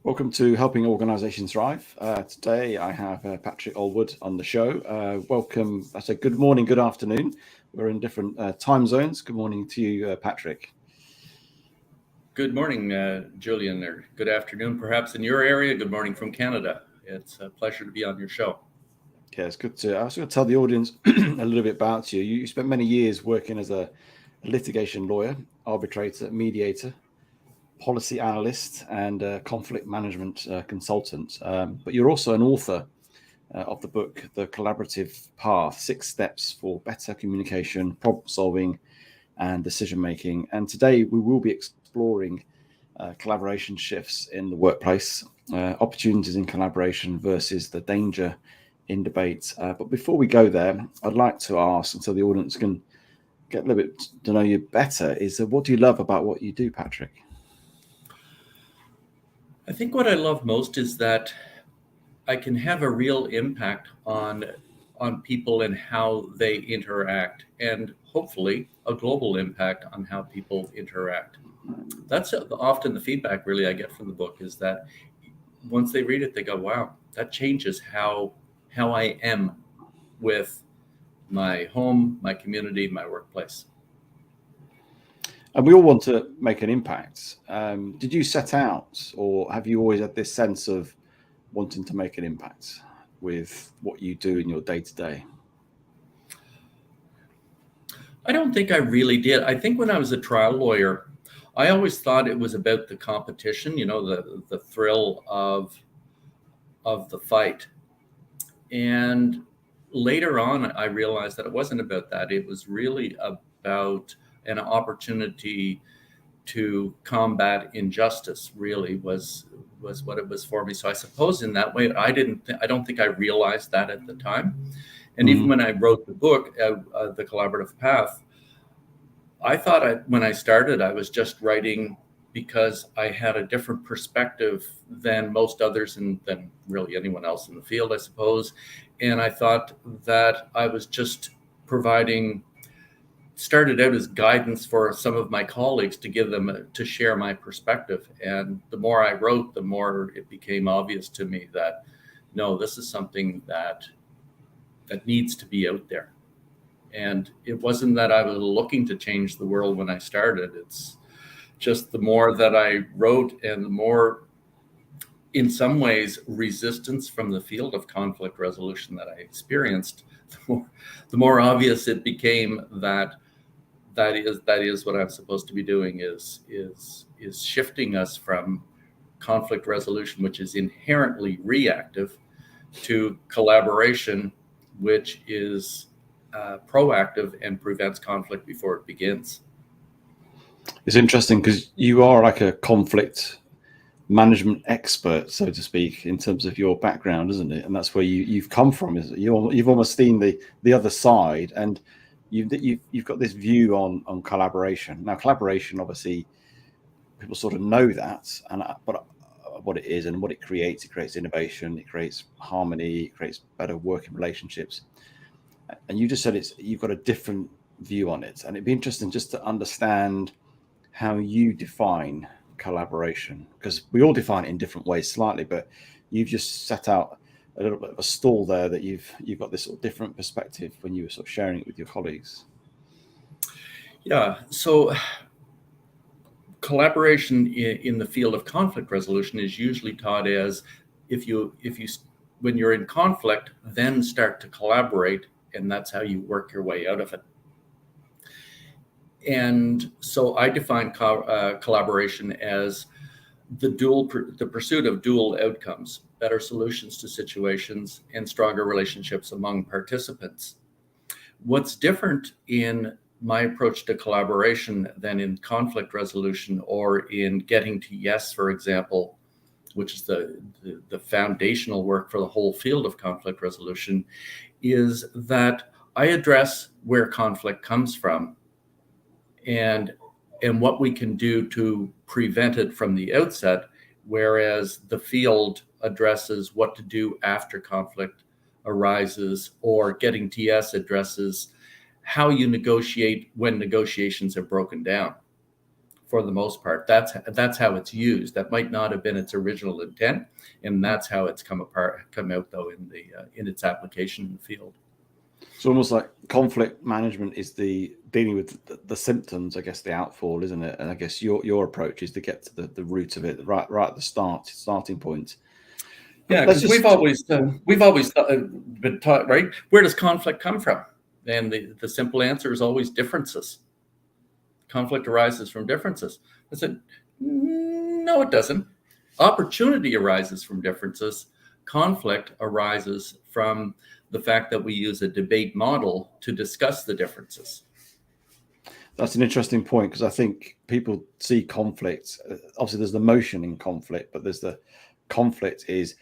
Welcome to Helping Organisations Thrive. Today I have Patrick Aylward on the show. Welcome. I say good morning, good afternoon. We're in different time zones. Good morning to you, Patrick. Good morning, Julian, or good afternoon, perhaps in your area. Good morning from Canada. It's a pleasure to be on your show. Yeah, it's good to. I was going to tell the audience a little bit about you. You spent many years working as a litigation lawyer, arbitrator, mediator, policy analyst, and conflict management consultant. But you're also an author of the book, The Collaborative Path, 6 Steps for Better Communication, Problem Solving, and Decision Making. And today we will be exploring collaboration shifts in the workplace, opportunities in collaboration versus the danger in debate. But before we go there, I'd like to ask, so the audience can get a little bit to know you better, is what do you love about what you do, Patrick? I think what I love most is that I can have a real impact on people and how they interact, and hopefully a global impact on how people interact. That's often the feedback really I get from the book, is that once they read it, they go, wow, that changes how I am with my home, my community, my workplace. And we all want to make an impact. Did you set out, or have you always had this sense of wanting to make an impact with what you do in your day-to-day? I don't think I really did. I think when I was a trial lawyer, I always thought it was about the competition, the thrill of the fight. And later on, I realized that it wasn't about that. It was really about an opportunity to combat injustice, really was what it was for me. So I suppose in that way, I don't think I realized that at the time. And even when I wrote the book, The Collaborative Path, I thought when I started, I was just writing because I had a different perspective than most others and than really anyone else in the field, I suppose. And I thought that I was just started out as guidance for some of my colleagues to give them to share my perspective. And the more I wrote, the more it became obvious to me that no, this is something that needs to be out there. And it wasn't that I was looking to change the world when I started. It's just the more that I wrote and the more, in some ways, resistance from the field of conflict resolution that I experienced, the more obvious it became that is what I'm supposed to be doing, is shifting us from conflict resolution, which is inherently reactive, to collaboration, which is proactive and prevents conflict before it begins. It's interesting because you are like a conflict management expert, so to speak, in terms of your background, isn't it? And that's where you've come from, is it? You've almost seen the other side, and you've got this view on collaboration. Now, collaboration, obviously, people sort of know that, but what it is and what it creates innovation, it creates harmony, it creates better working relationships. And you just said you've got a different view on it, and it'd be interesting just to understand how you define collaboration, because we all define it in different ways slightly, but you've just set out a little bit of a stall there that you've got this sort of different perspective when you were sort of sharing it with your colleagues. Yeah, so collaboration in the field of conflict resolution is usually taught as if you when you're in conflict, then start to collaborate, and that's how you work your way out of it. And so I define collaboration as the pursuit of dual outcomes, better solutions to situations, and stronger relationships among participants. What's different in my approach to collaboration than in conflict resolution or in getting to yes, for example, which is the foundational work for the whole field of conflict resolution, is that I address where conflict comes from and what we can do to prevent it from the outset, whereas the field addresses what to do after conflict arises, or getting to yes addresses how you negotiate when negotiations have broken down. for the most part. That's how it's used. That might not have been its original intent, and that's how it's come out though in its application in the field. So almost like conflict management is the dealing with the symptoms, I guess, the outfall, isn't it? And I guess your approach is to get to the root of it, right at the starting point. Yeah, because we've always been taught, right? Where does conflict come from? And the simple answer is always differences. Conflict arises from differences. I said, no, it doesn't. Opportunity arises from differences. Conflict arises from the fact that we use a debate model to discuss the differences. That's an interesting point, because I think people see conflict. Obviously, there's the motion in conflict, but there's the conflict is,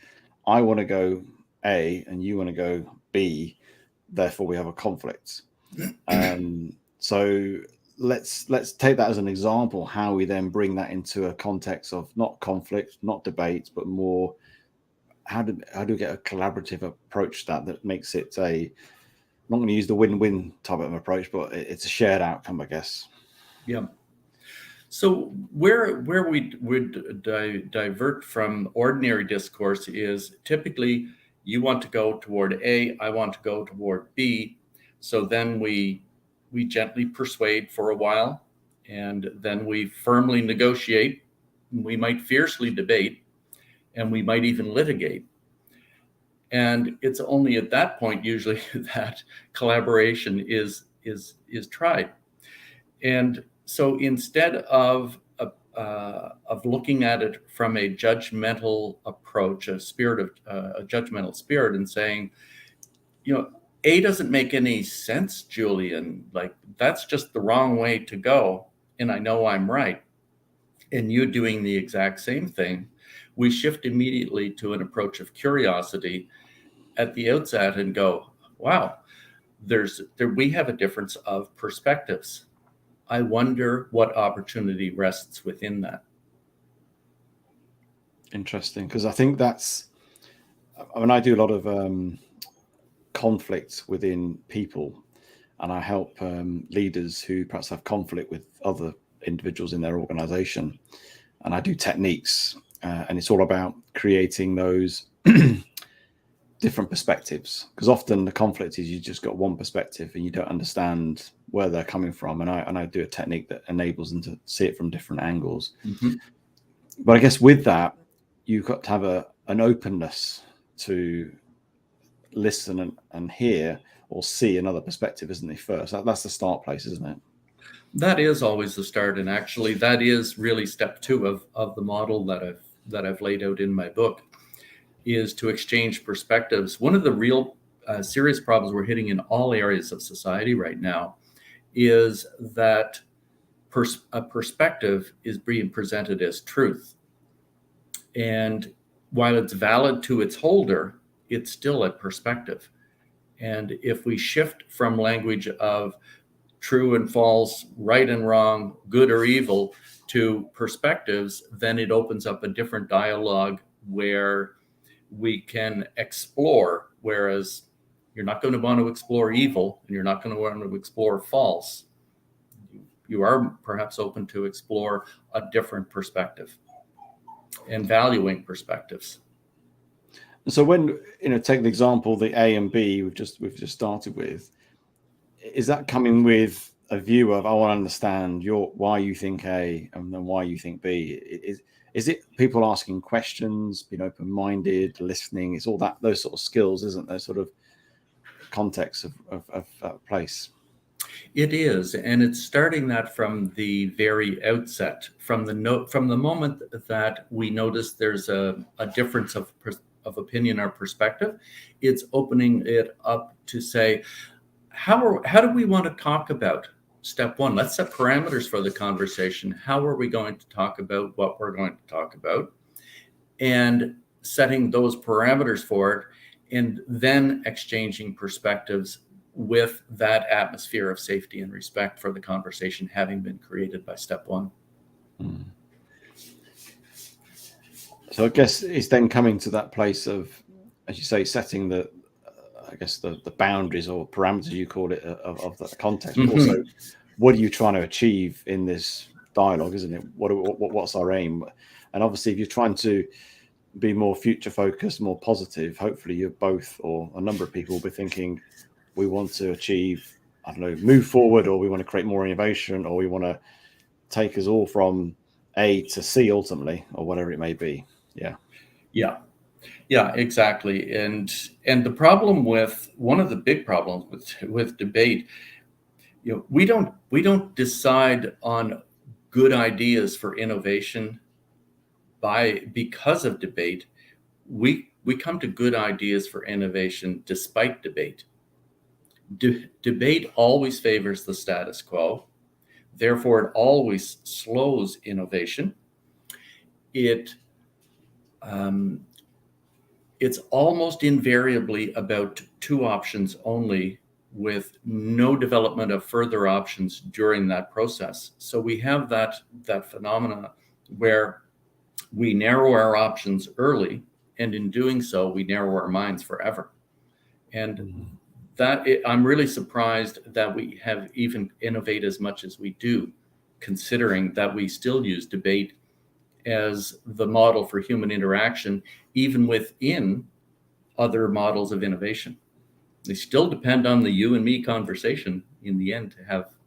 I want to go A and you want to go B, therefore we have a conflict. So let's take that as an example, how we then bring that into a context of not conflict, not debate, but more how do we get a collaborative approach that makes it I'm not going to use the win-win type of approach, but it's a shared outcome, I guess. Yeah. So where we would divert from ordinary discourse is typically you want to go toward A, I want to go toward B. So then we gently persuade for a while, and then we firmly negotiate. We might fiercely debate, and we might even litigate. And it's only at that point usually that collaboration is tried. And so instead of looking at it from a judgmental approach, a judgmental spirit, and saying, A doesn't make any sense, Julian. Like, that's just the wrong way to go. And I know I'm right. And you doing the exact same thing. We shift immediately to an approach of curiosity at the outset and go, wow, we have a difference of perspectives. I wonder what opportunity rests within that. Interesting, because I think I do a lot of conflict within people, and I help leaders who perhaps have conflict with other individuals in their organization, and I do techniques, and it's all about creating those different perspectives, because often the conflict is you just got one perspective and you don't understand where they're coming from, and I do a technique that enables them to see it from different angles. Mm-hmm. But I guess with that, you've got to have an openness to listen and hear or see another perspective, isn't it? First, that's the start place, isn't it? That is always the start, and actually, that is really step 2 of the model that I've laid out in my book, is to exchange perspectives. One of the real serious problems we're hitting in all areas of society right now is that a perspective is being presented as truth, and while it's valid to its holder, it's still a perspective. And if we shift from language of true and false, right and wrong, good or evil, to perspectives, then it opens up a different dialogue where we can explore, whereas you're not going to want to explore evil and you're not going to want to explore false. You are perhaps open to explore a different perspective and valuing perspectives. So when, take the example, the A and B we've just started with, is that coming with a view of, I want to understand why you think A and then why you think B? Is it people asking questions, being open-minded, listening? It's all those sort of skills, isn't there? Sort of context of place. It is, and it's starting that from the very outset, from the moment that we notice there's a difference of opinion or perspective. It's opening it up to say, how do we want to talk about step 1? Let's set parameters for the conversation. How are we going to talk about what we're going to talk about? And setting those parameters for it, and then exchanging perspectives with that atmosphere of safety and respect for the conversation having been created by step 1. Mm. So I guess it's then coming to that place of, as you say, setting the boundaries or parameters, you call it, of the context. But also, what are you trying to achieve in this dialogue, isn't it? What's our aim? And obviously, if you're trying to be more future focused, more positive, hopefully you're both, or a number of people will be thinking, we want to achieve, I don't know, move forward, or we want to create more innovation, or we want to take us all from A to C ultimately, or whatever it may be. Yeah. Yeah, exactly. And the problem with, one of the big problems with debate, we don't decide on good ideas for innovation because of debate. We come to good ideas for innovation despite debate. Debate always favors the status quo. Therefore, it always slows innovation. It's almost invariably about two options only, with no development of further options during that process. So we have that phenomena where we narrow our options early, and in doing so, we narrow our minds forever. And I'm really surprised that we have even innovate as much as we do, considering that we still use debate as the model for human interaction, even within other models of innovation. They still depend on the you and me conversation in the end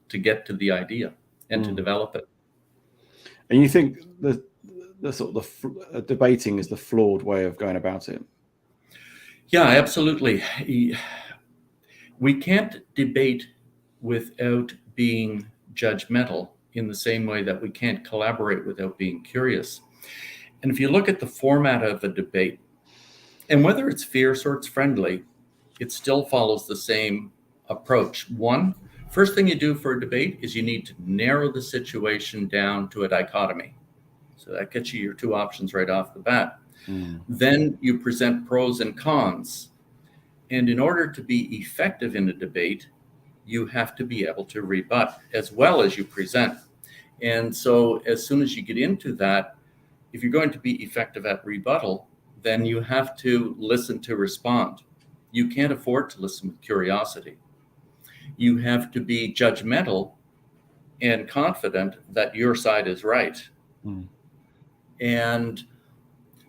to get to the idea and to develop it. And you think the sort of debating is the flawed way of going about it? Yeah, absolutely. We can't debate without being judgmental, in the same way that we can't collaborate without being curious. And if you look at the format of a debate, and whether it's fierce or it's friendly, it still follows the same approach. First thing you do for a debate is you need to narrow the situation down to a dichotomy. So that gets you your two options right off the bat. Then you present pros and cons. And in order to be effective in a debate, you have to be able to rebut as well as you present. And so as soon as you get into that, if you're going to be effective at rebuttal, then you have to listen to respond. You can't afford to listen with curiosity. You have to be judgmental and confident that your side is right. And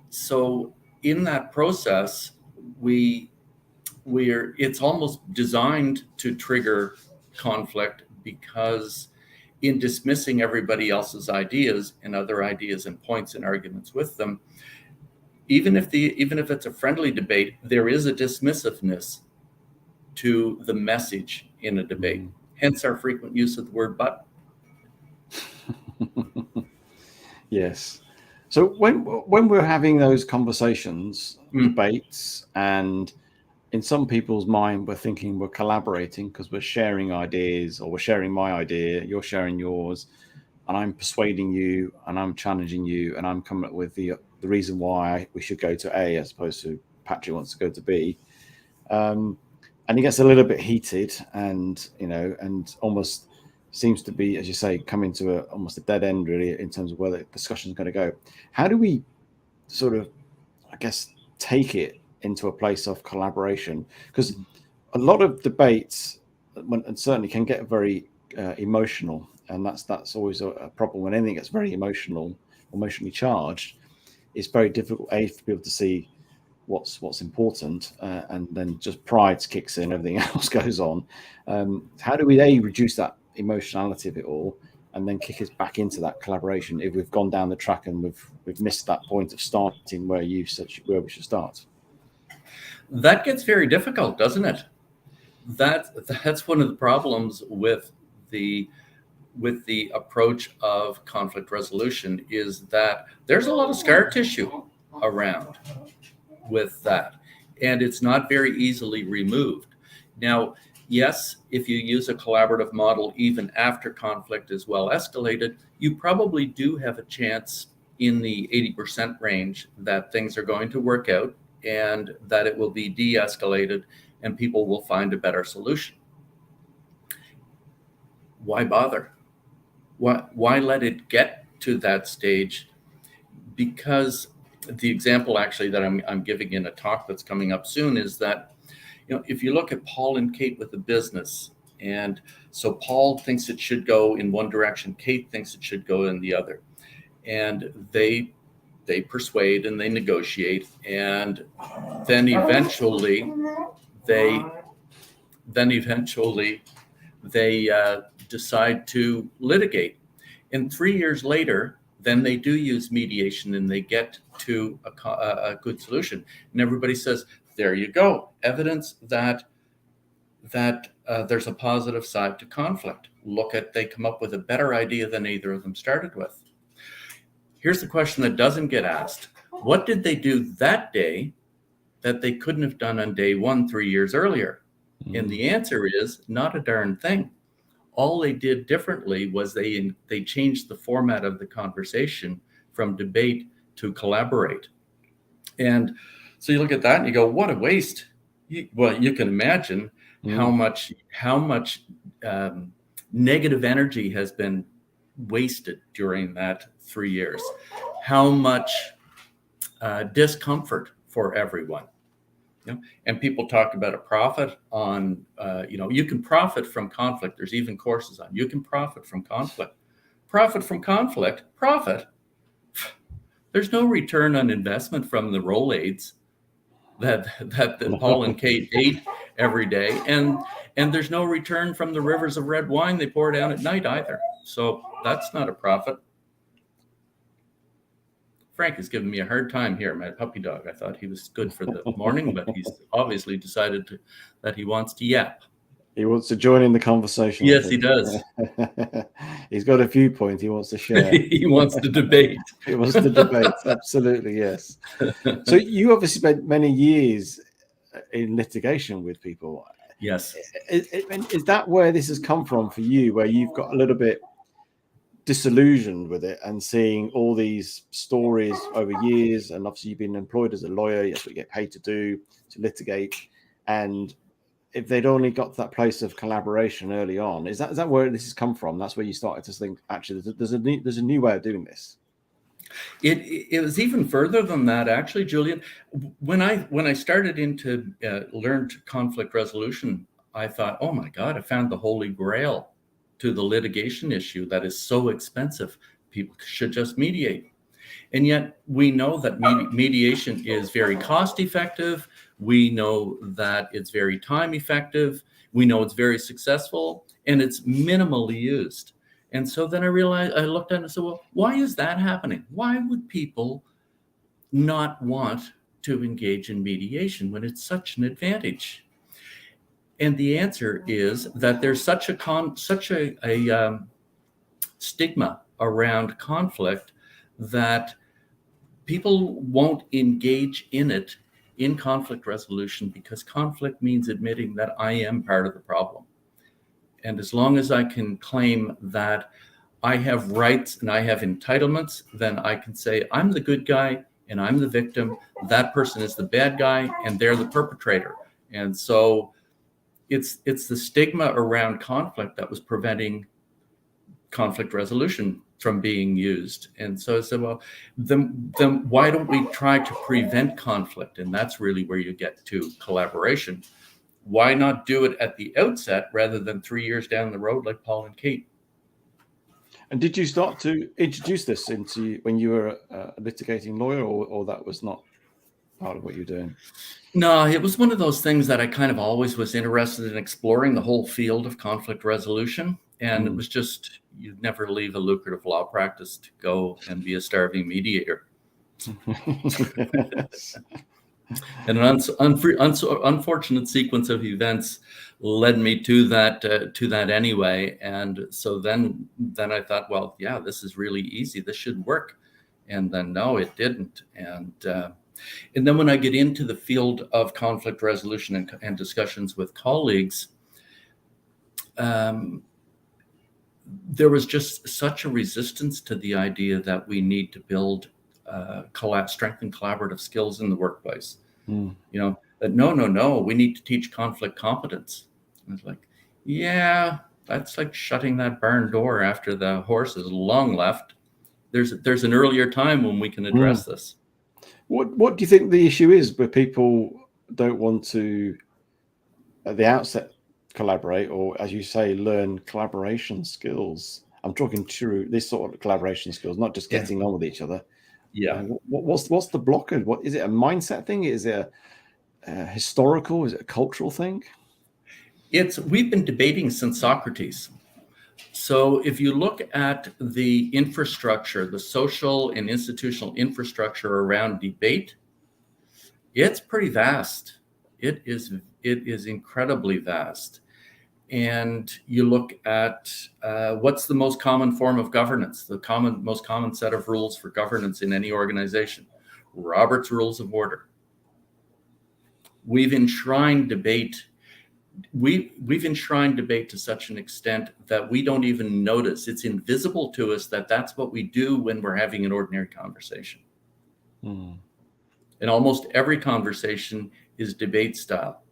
so in that process, it's almost designed to trigger conflict, because in dismissing everybody else's ideas and other ideas and points and arguments with them, even if it's a friendly debate, there is a dismissiveness to the message in a debate. Hence our frequent use of the word "but." Yes. So when we're having those conversations, debates, and in some people's mind, we're thinking we're collaborating because we're sharing ideas, or we're sharing my idea, you're sharing yours, and I'm persuading you, and I'm challenging you, and I'm coming up with the reason why we should go to A as opposed to Patrick wants to go to B. And it gets a little bit heated, and and almost seems to be, as you say, coming to almost a dead end, really, in terms of where the discussion is going to go. How do we sort of, I guess, take it into a place of collaboration? Because a lot of debates, and certainly can get very emotional, and that's always a problem when anything gets very emotionally charged. It's very difficult for people to see what's important, and then just pride kicks in, everything else goes on. How do we reduce that emotionality of it all, and then kick us back into that collaboration if we've gone down the track and we've missed that point of starting where we should start? That gets very difficult, doesn't it? That's one of the problems with the approach of conflict resolution, is that there's a lot of scar tissue around with that, and it's not very easily removed. Now, yes, if you use a collaborative model even after conflict is well escalated, you probably do have a chance in the 80% range that things are going to work out, and that it will be de-escalated and people will find a better solution. Why bother? Why let it get to that stage? Because the example actually that I'm giving in a talk that's coming up soon is that, if you look at Paul and Kate with a business, And so Paul thinks it should go in one direction, Kate thinks it should go in the other. And they persuade and they negotiate, and then eventually they decide to litigate. And 3 years later, then they do use mediation and they get to a good solution. And everybody says, there you go, evidence that there's a positive side to conflict. They come up with a better idea than either of them started with. Here's the question that doesn't get asked. What did they do that day that they couldn't have done on day one 3 years earlier? Mm-hmm. And the answer is not a darn thing. All they did differently was they changed the format of the conversation from debate to collaborate. And so you look at that and you go, what a waste. You can imagine how much negative energy has been wasted during that 3 years, how much discomfort for everyone. And people talk about a profit on, you can profit from conflict. There's even courses on, you can profit from conflict. Profit from conflict, profit. There's no return on investment from the Rolaids that Paul and Kate ate every day. And there's no return from the rivers of red wine they pour down at night either. So that's not a profit. Frank is giving me a hard time here, my puppy dog. I thought he was good for the morning, but he's obviously decided that he wants to yap. He wants to join in the conversation. Yes, he does. He's got a viewpoint he wants to share. He wants to debate. He wants to debate, absolutely, yes. So you obviously spent many years in litigation with people. Yes. Is that where this has come from for you, where you've got a little bit disillusioned with it and seeing all these stories over years, and obviously you've been employed as a lawyer, that's what you get paid to do, to litigate, and if they'd only got to that place of collaboration early on, is that where this has come from? That's where you started to think, actually, there's a new way of doing this. It was even further than that, actually, Julian. When I started into learned conflict resolution, I thought, oh my God, I found the holy grail to the litigation issue that is so expensive. People should just mediate. And yet we know that mediation is very cost effective. We know that it's very time effective. We know it's very successful, and it's minimally used. And so then I realized, I looked at it and said, well, why is that happening? Why would people not want to engage in mediation when it's such an advantage? And the answer is that there's such a stigma around conflict that people won't engage in conflict resolution, because conflict means admitting that I am part of the problem. And as long as I can claim that I have rights and I have entitlements, then I can say I'm the good guy and I'm the victim. That person is the bad guy and they're the perpetrator. And so it's the stigma around conflict that was preventing conflict resolution from being used. And so I said, well, then why don't we try to prevent conflict? And that's really where you get to collaboration. Why not do it at the outset rather than 3 years down the road like Paul and Kate? And did you start to introduce this into when you were a litigating lawyer, or that was not part of what you're doing? No, it was one of those things that I kind of always was interested in exploring, the whole field of conflict resolution. And it was just, you'd never leave a lucrative law practice to go and be a starving mediator. And an unfortunate sequence of events led me to that anyway. And so then I thought, well, yeah, this is really easy. This should work. And then no, it didn't. And then when I get into the field of conflict resolution and discussions with colleagues, there was just such a resistance to the idea that we need to build strengthen collaborative skills in the workplace. That no, we need to teach conflict competence. I was like, yeah, that's like shutting that barn door after the horse is long left. There's an earlier time when we can address this. What do you think the issue is where people don't want to, at the outset, collaborate, or as you say, learn collaboration skills. I'm talking through this sort of collaboration skills, not just getting on with each other. Yeah. What's the blocker? What is it? A mindset thing? Is it a historical? Is it a cultural thing? We've been debating since Socrates. So if you look at the infrastructure, the social and institutional infrastructure around debate, it's pretty vast. It is incredibly vast. And you look at what's the most common form of governance, the most common set of rules for governance in any organization: Robert's Rules of Order. We've enshrined debate. We've enshrined debate to such an extent that we don't even notice. It's invisible to us that that's what we do when we're having an ordinary conversation. And almost every conversation is debate style.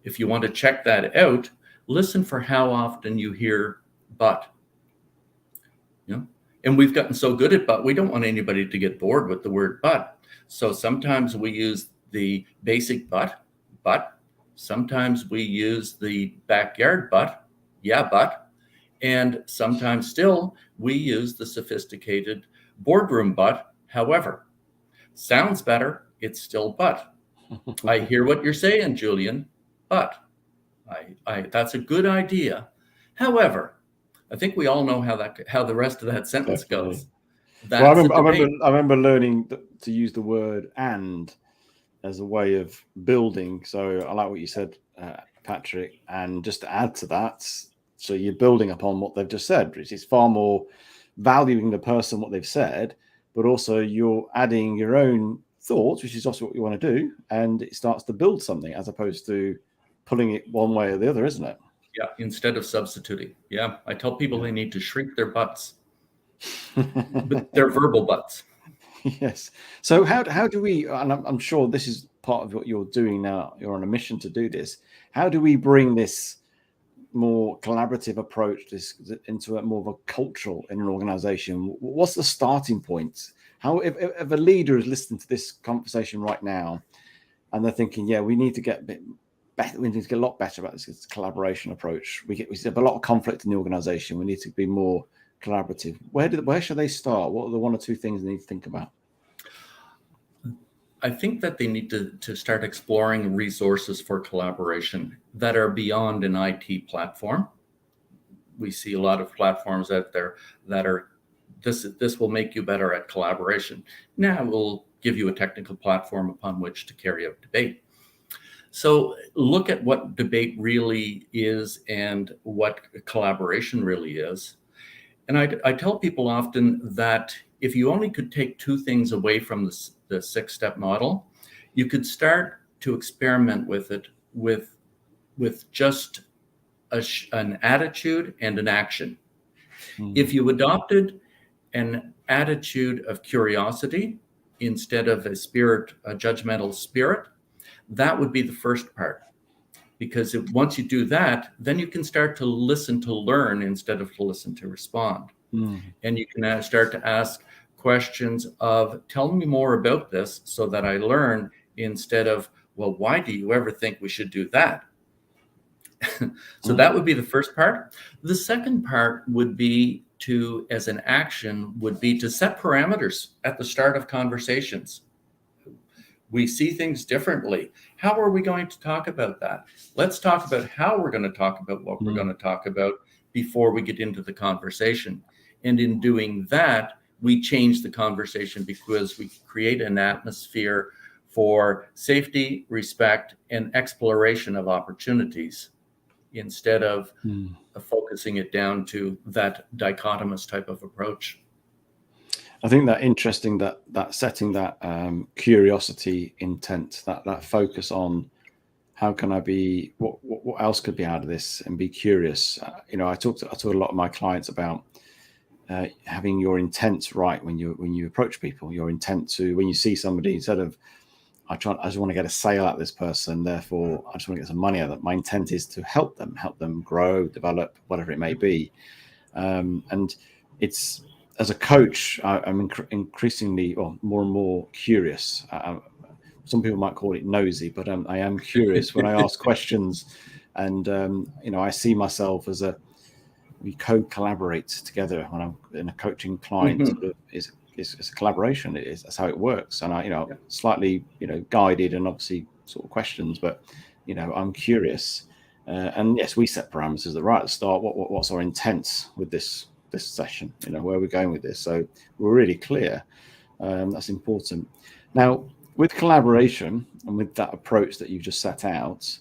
If you want to check that out, listen for how often you hear "but." And we've gotten so good at "but," we don't want anybody to get bored with the word "but." So sometimes we use the basic but. Sometimes we use the backyard "but," yeah, but. And sometimes still we use the sophisticated boardroom "but." However, sounds better, it's still "but." I hear what you're saying, Julian, but that's a good idea. However, I think we all know how the rest of that sentence goes. Well, I remember learning to use the word "and" as a way of building. So I like what you said, Patrick. And just to add to that, so you're building upon what they've just said, which is far more valuing the person, what they've said, but also you're adding your own thoughts, which is also what you want to do. And it starts to build something as opposed to pulling it one way or the other, isn't it? Yeah, instead of substituting. Yeah, I tell people they need to shrink their butts, but they're verbal butts. Yes. So how do we, and I'm sure this is part of what you're doing now, you're on a mission to do this. How do we bring this more collaborative approach into a more of a cultural in an organization? What's the starting point? How, if a leader is listening to this conversation right now and they're thinking, yeah, we need to get a bit better, we need to get a lot better about this collaboration approach. We have a lot of conflict in the organization. We need to be more collaborative. Where should they start? What are the one or two things they need to think about? I think that they need to start exploring resources for collaboration that are beyond an IT platform. We see a lot of platforms out there that are, this will make you better at collaboration. Now we'll give you a technical platform upon which to carry out debate. So look at what debate really is and what collaboration really is. And I tell people often that if you only could take two things away from the 6-step model, you could start to experiment with it with just an attitude and an action. If you adopted an attitude of curiosity instead of a judgmental spirit, that would be the first part. Because once you do that, then you can start to listen to learn instead of to listen to respond. And you can start to ask questions of, tell me more about this so that I learn, instead of, well, why do you ever think we should do that? So that would be the first part. The second part would be as an action, would be to set parameters at the start of conversations. We see things differently. How are we going to talk about that? Let's talk about how we're going to talk about what we're going to talk about before we get into the conversation. And in doing that, we change the conversation because we create an atmosphere for safety, respect, and exploration of opportunities instead of focusing it down to that dichotomous type of approach. I think that interesting that setting that curiosity intent, that focus on how can I be, what else could be out of this, and be curious. I talk to a lot of my clients about having your intent right when you approach people. Your intent to, when you see somebody, instead of I just want to get a sale out of this person, therefore I just want to get some money out of them. My intent is to help them grow, develop, whatever it may be. And it's, as a coach, I'm increasingly, more and more curious. Some people might call it nosy, but I am curious when I ask questions And I see myself as we co-collaborate together when I'm in a coaching client. Mhm. Sort of is a collaboration. That's how it works. And I, Yeah. slightly, guided and obviously sort of questions, but I'm curious. And yes, we set parameters right at the start. What's our intent with this session? Where are we going with this? So we're really clear. That's important. Now, with collaboration and with that approach that you've just set out,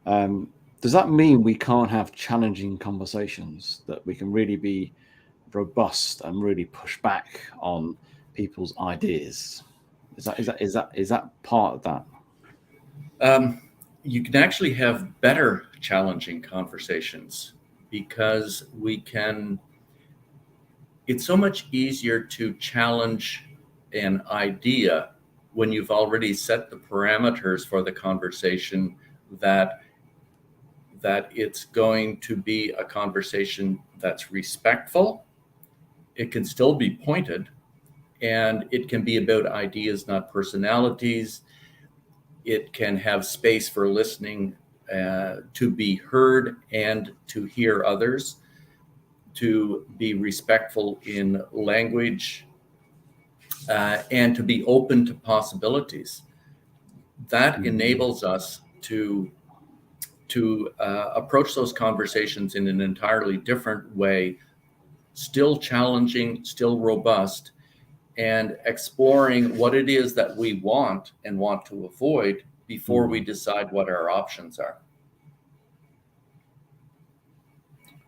does that mean we can't have challenging conversations, that we can really be robust and really push back on people's ideas? Is that part of that? You can actually have better challenging conversations because it's so much easier to challenge an idea when you've already set the parameters for the conversation, that it's going to be a conversation that's respectful. It can still be pointed, and it can be about ideas, not personalities. It can have space for listening, to be heard and to hear others, to be respectful in language, and to be open to possibilities. That enables us to approach those conversations in an entirely different way, still challenging, still robust, and exploring what it is that we want and want to avoid before we decide what our options are.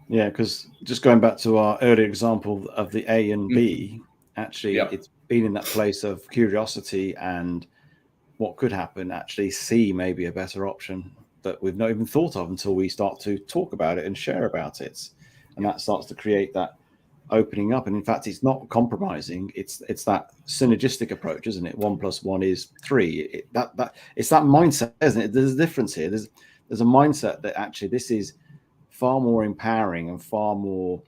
Yeah, because just going back to our earlier example of the A and B, actually, it's been in that place of curiosity and what could happen. Actually, C may be a better option that we've not even thought of until we start to talk about it and share about it, and that starts to create that opening up. And in fact, it's not compromising. It's that synergistic approach, isn't it? 1 + 1 is 3. It's that mindset, isn't it? There's a difference here. There's a mindset that actually this is far more empowering and far more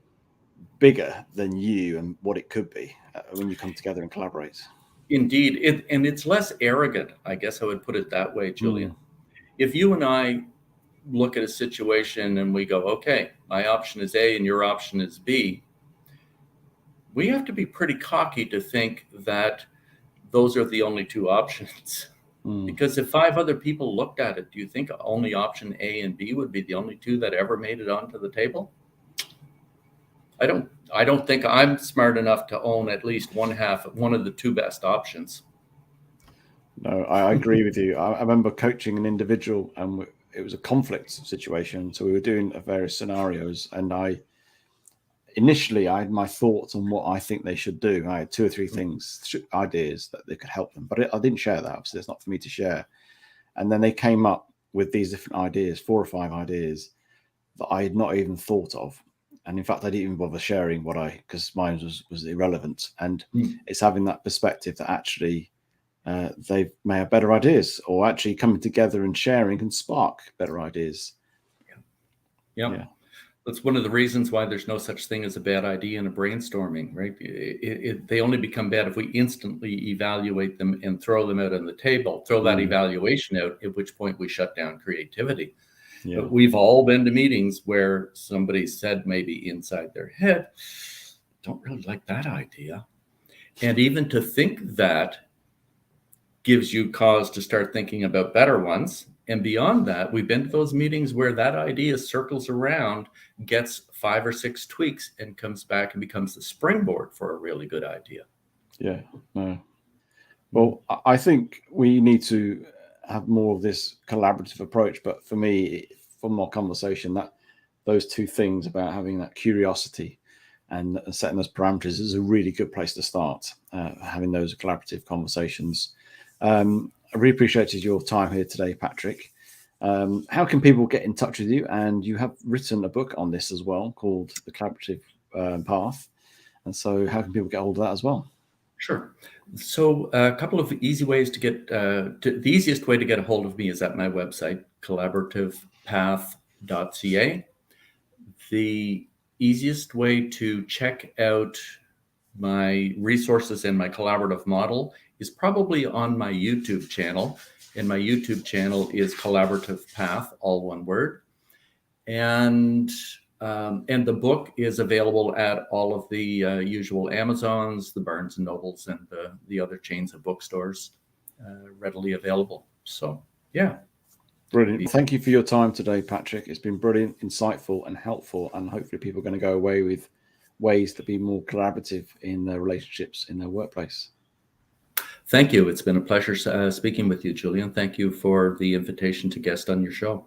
bigger than you and what it could be when you come together and collaborate. Indeed, it's less arrogant. I guess I would put it that way, Julian. If you and I look at a situation and we go, okay, my option is A and your option is B, we have to be pretty cocky to think that those are the only two options. Because if 5 other people looked at it, do you think only option A and B would be the only two that ever made it onto the table? I don't think I'm smart enough to own at least one of the 2 best options. No, I agree with you. I remember coaching an individual, and it was a conflict situation. So we were doing various scenarios, and initially I had my thoughts on what I think they should do. I had 2 or 3 ideas that they could help them, but I didn't share that. Obviously, it's not for me to share. And then they came up with these different ideas, 4 or 5 ideas that I had not even thought of. And in fact, I didn't even bother sharing because mine was irrelevant. And it's having that perspective that actually they may have better ideas, or actually coming together and sharing can spark better ideas. Yeah. That's one of the reasons why there's no such thing as a bad idea in a brainstorming, right? They only become bad if we instantly evaluate them and throw them out on the table, throw that evaluation out, at which point we shut down creativity. Yeah. But we've all been to meetings where somebody said maybe inside their head, don't really like that idea. And even to think that gives you cause to start thinking about better ones. And beyond that, we've been to those meetings where that idea circles around, gets 5 or 6 tweaks, and comes back and becomes the springboard for a really good idea. Yeah. No. Well, I think we need to have more of this collaborative approach. But for me, from our conversation, that those 2 things about having that curiosity and setting those parameters is a really good place to start, having those collaborative conversations. I really appreciated your time here today, Patrick. How can people get in touch with you? And you have written a book on this as well called The Collaborative Path. And so how can people get hold of that as well? Sure. So a couple of easy ways to get, the easiest way to get a hold of me is at my website, collaborativepath.ca. The easiest way to check out my resources and my collaborative model is probably on my YouTube channel. And my YouTube channel is Collaborative Path, all one word. And the book is available at all of the usual Amazons, the Barnes and Nobles, and the other chains of bookstores, readily available. So, yeah. Brilliant. Thank you for your time today, Patrick. It's been brilliant, insightful, and helpful. And hopefully people are going to go away with ways to be more collaborative in their relationships in their workplace. Thank you. It's been a pleasure speaking with you, Julian. Thank you for the invitation to guest on your show.